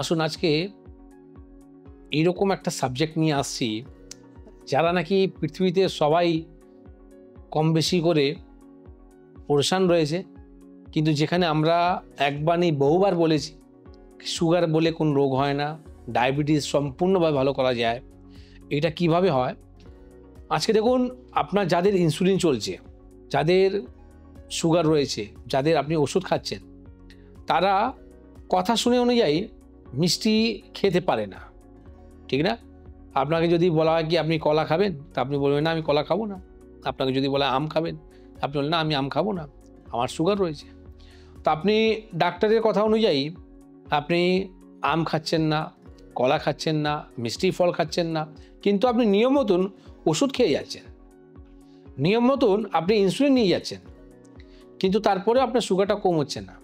আসুন আজকে এইরকম একটা সাবজেক্ট নিয়ে আসছি যারা নাকি পৃথিবীতে সবাই কম বেশি করে পরেশান রয়েছে, কিন্তু যেখানে আমরা একবার নেই বহুবার বলেছি সুগার বলে কোনো রোগ হয় না, ডায়াবেটিস সম্পূর্ণভাবে ভালো করা যায়। এটা কিভাবে হয় আজকে দেখুন। আপনার যাদের ইনসুলিন চলছে, যাদের সুগার রয়েছে, যাদের আপনি ওষুধ খাচ্ছেন, তারা কথা শুনে অনুযায়ী মিষ্টি খেতে পারে না, ঠিক না? আপনাকে যদি বলা হয় কি আপনি কলা খাবেন, তা আপনি বলবেন না আমি কলা খাবো না। আপনাকে যদি বলা আম খাবেন, আপনি বলবেন না আমি আম খাবো না, আমার সুগার রয়েছে। তো আপনি ডাক্তারের কথা অনুযায়ী আপনি আম খাচ্ছেন না, কলা খাচ্ছেন না, মিষ্টি ফল খাচ্ছেন না, কিন্তু আপনি নিয়ম মতন ওষুধ খেয়ে যাচ্ছেন, নিয়ম মতন আপনি ইনসুলিন নিয়ে যাচ্ছেন, কিন্তু তারপরে আপনার সুগারটা কম হচ্ছে না।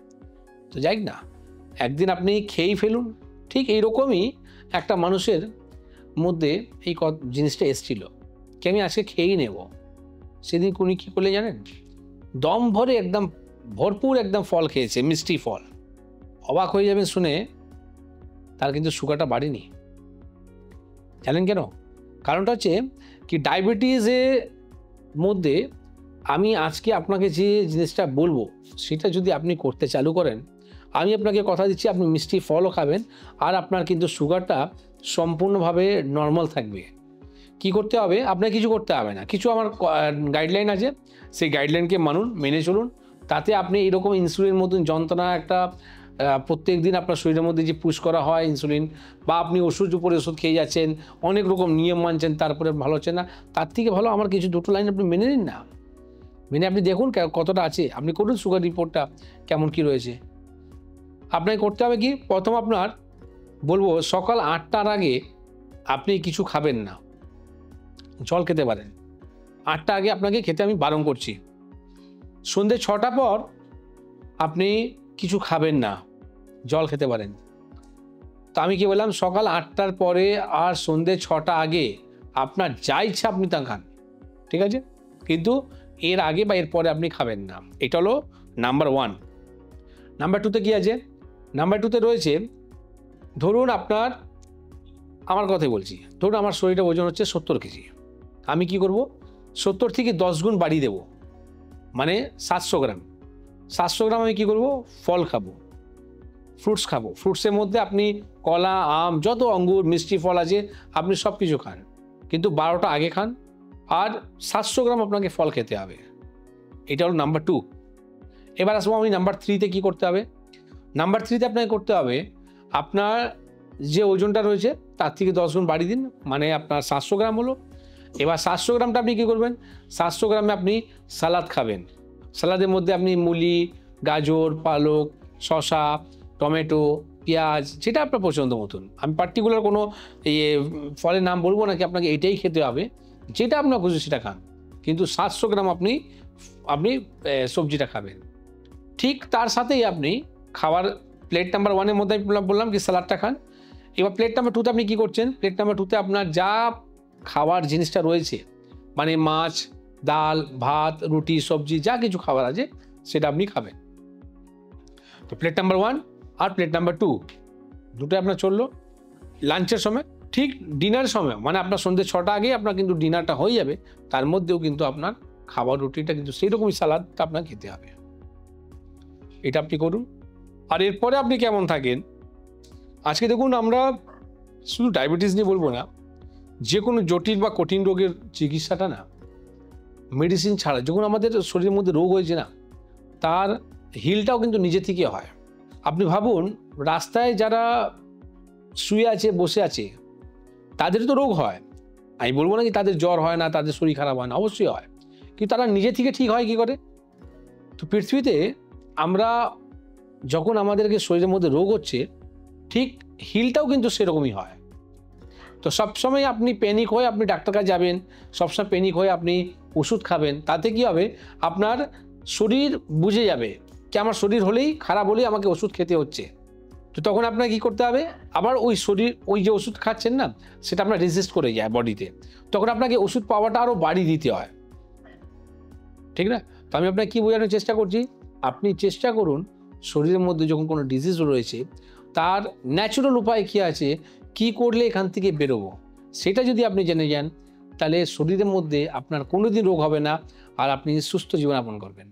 তো যাই না, একদিন আপনি খেয়েই ফেলুন। ঠিক এইরকমই একটা মানুষের মধ্যে এই জিনিসটা এসেছিল কি আমি আজকে খেয়েই নেব। সেদিন উনি কী করলে জানেন? দম ভরে একদম ভরপুর একদম ফল খেয়েছে, মিষ্টি ফল। অবাক হয়ে যাবেন শুনে, তার কিন্তু সুগারটা বাড়েনি। জানেন কেন? কারণটা হচ্ছে কি ডায়াবেটিসের মধ্যে আমি আজকে আপনাকে যে জিনিসটা বলবো সেটা যদি আপনি করতে চালু করেন, আমি আপনাকে কথা দিচ্ছি আপনি মিষ্টি ফলও খাবেন আর আপনার কিন্তু সুগারটা সম্পূর্ণভাবে নর্মাল থাকবে। কি করতে হবে? আপনার কিছু করতে হবে না, কিছু আমার গাইডলাইন আছে, সেই গাইডলাইনকে মানুন, মেনে চলুন। তাতে আপনি এরকম ইনসুলিন মতন যন্ত্রণা একটা প্রত্যেক দিন আপনার শরীরের মধ্যে যে পুশ করা হয় ইনসুলিন, বা আপনি ওষুধ উপরে ওষুধ খেয়ে যাচ্ছেন, অনেক রকম নিয়ম মানছেন, তারপরে ভালো হচ্ছে না, তার থেকে ভালো আমার কিছু দুটো লাইন আপনি মেনে নিন না। মেনে আপনি দেখুন কতটা আছে, আপনি করুন সুগার রিপোর্টটা কেমন কি রয়েছে। আপনাকে করতে হবে কি, প্রথম আপনার বলবো সকাল 8টার আগে আপনি কিছু খাবেন না, জল খেতে পারেন। 8টা আগে আপনাকে খেতে আমি বারণ করছি। সন্ধ্যে 6টা পর আপনি কিছু খাবেন না, জল খেতে পারেন। তো আমি কি বললাম, সকাল 8টার পরে আর সন্ধ্যে 6টা আগে আপনার যা ইচ্ছা আপনি তা খান, ঠিক আছে? কিন্তু এর আগে বা এর পরে আপনি খাবেন না। এটা হলো নাম্বার 1। নাম্বার 2তে কি আছে? নাম্বার 2তে রয়েছে, ধরুন আপনার, আমার কথাই বলছি, ধরুন আমার শরীরে ওজন হচ্ছে 70 কেজি। আমি কি করব? 70 থেকে 10 গুণ বাড়িয়ে দেবো, মানে 700 গ্রাম। 700 গ্রাম আমি কি করব? ফল খাবো, ফ্রুটস খাবো। ফ্রুটসের মধ্যে আপনি কলা, আম, যত অঙ্গুর, মিষ্টি ফল আছে আপনি সব কিছু খান, কিন্তু 12টা আগে খান। আর 700 গ্রাম আপনাকে ফল খেতে হবে। এটা হলো নাম্বার 2। এবার আসবো আমি নাম্বার 3তে কী করতে হবে। নাম্বার 3তে আপনাকে করতে হবে, আপনার যে ওজনটা রয়েছে তার থেকে 10 গুণ বাড়িয়ে দিন, মানে আপনার 700 গ্রাম হলো। এবার 700 গ্রামটা আপনি কী করবেন? 700 গ্রামে আপনি সালাদ খাবেন। সালাদের মধ্যে আপনি মুলি, গাজর, পালক, শসা, টমেটো, পেঁয়াজ, যেটা আপনার পছন্দ মতন। আমি পার্টিকুলার কোনো ফলের নাম বলবো না কি আপনাকে এটাই খেতে হবে, যেটা আপনার খুশি সেটা খান, কিন্তু 700 গ্রাম আপনি সবজিটা খাবেন। ঠিক তার সাথেই আপনি খাবার প্লেট নাম্বার 1-এর মধ্যে আমি বললাম কি সালাদটা খান। এবার প্লেট নাম্বার 2তে আপনি কী করছেন? প্লেট নাম্বার 2তে আপনার যা খাবার জিনিসটা রয়েছে, মানে মাছ, ডাল, ভাত, রুটি, সবজি, যা কিছু খাবার আছে সেটা আপনি খাবেন। তো প্লেট নাম্বার 1 আর প্লেট নাম্বার 2 দুটোই আপনার চললো লাঞ্চের সময়। ঠিক ডিনারের সময়, মানে আপনার সন্ধ্যে 6টা আগে আপনার কিন্তু ডিনারটা হয়ে যাবে, তার মধ্যেও কিন্তু আপনার খাবার রুটিটা কিন্তু সেই রকমই সালাদটা আপনার খেতে হবে। এটা আপনি করুন। আর এরপরে আপনি কেমন থাকেন, আজকে দেখুন আমরা শুধু ডায়াবেটিস নিয়ে বলবো না, যে কোনো জটিল বা কঠিন রোগের চিকিৎসাটা না মেডিসিন ছাড়া, যখন আমাদের শরীরের মধ্যে রোগ হয়েছে না, তার হিলটাও কিন্তু নিজে থেকে হয়। আপনি ভাবুন, রাস্তায় যারা শুয়ে আছে, বসে আছে, তাদের তো রোগ হয়। আমি বলবো না কি তাদের জ্বর হয় না, তাদের শরীর খারাপ হয় না, অবশ্যই হয়, কিন্তু তারা নিজে থেকে ঠিক হয় কি করে? তো পৃথিবীতে আমরা যখন আমাদেরকে শরীরের মধ্যে রোগ হচ্ছে, ঠিক হিলটাও কিন্তু সেরকমই হয়। তো সবসময় আপনি প্যানিক হয়ে আপনি ডাক্তার কাছে যাবেন, সবসময় প্যানিক হয়ে আপনি ওষুধ খাবেন, তাতে কি হবে? আপনার শরীর বুঝে যাবে কি আমার শরীর হলেই খারাপ হলেই আমাকে ওষুধ খেতে হচ্ছে। তো তখন আপনাকে কী করতে হবে? আবার ওই শরীর, ওই যে ওষুধ খাচ্ছেন না, সেটা আপনার রেজিস্ট করে যায় বডিতে, তখন আপনাকে ওষুধ পাওয়াটা আরও বাড়িয়ে দিতে হয়, ঠিক না? তো আমি আপনাকে কী বোঝানোর চেষ্টা করছি, আপনি চেষ্টা করুন শরীরের মধ্যে যখন কোনো ডিজিজ রয়েছে তার ন্যাচুরাল উপায় কী আছে, কি করলে এখান থেকে বেরোবো, সেটা যদি আপনি জেনে যান, তাহলে শরীরের মধ্যে আপনার কোনোদিন রোগ হবে না, আর আপনি সুস্থ জীবনযাপন করবেন।